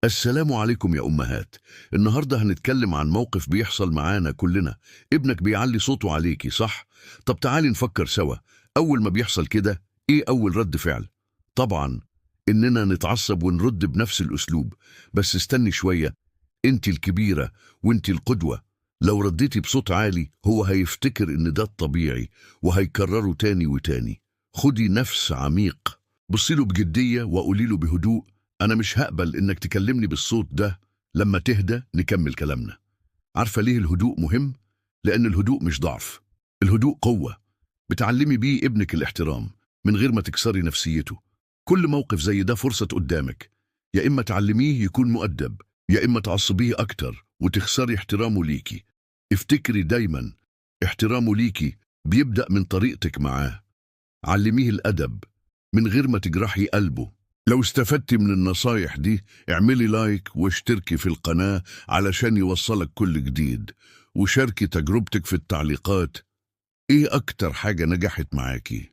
السلام عليكم يا أمهات. النهاردة هنتكلم عن موقف بيحصل معانا كلنا. ابنك بيعلي صوته عليكي، صح؟ طب تعالي نفكر سوا. أول ما بيحصل كده، إيه أول رد فعل؟ طبعا إننا نتعصب ونرد بنفس الأسلوب. بس استني شوية، أنت الكبيرة وأنت القدوة. لو رديتي بصوت عالي هو هيفتكر إن ده الطبيعي وهيكرره تاني وتاني. خدي نفس عميق، بصيله بجدية وقوليله بهدوء: أنا مش هقبل إنك تكلمني بالصوت ده. لما تهدى نكمل كلامنا. عارفة ليه الهدوء مهم؟ لأن الهدوء مش ضعف، الهدوء قوة. بتعلمي بيه ابنك الاحترام من غير ما تكسري نفسيته. كل موقف زي ده فرصة قدامك، يا إما تعلميه يكون مؤدب، يا إما تعصبيه أكتر وتخسري احترامه ليكي. افتكري دايما، احترامه ليكي بيبدأ من طريقتك معاه. علميه الأدب من غير ما تجرحي قلبه. لو استفدتي من النصايح دي اعملي لايك واشتركي في القناة علشان يوصلك كل جديد، وشاركي تجربتك في التعليقات. ايه اكتر حاجة نجحت معاكي؟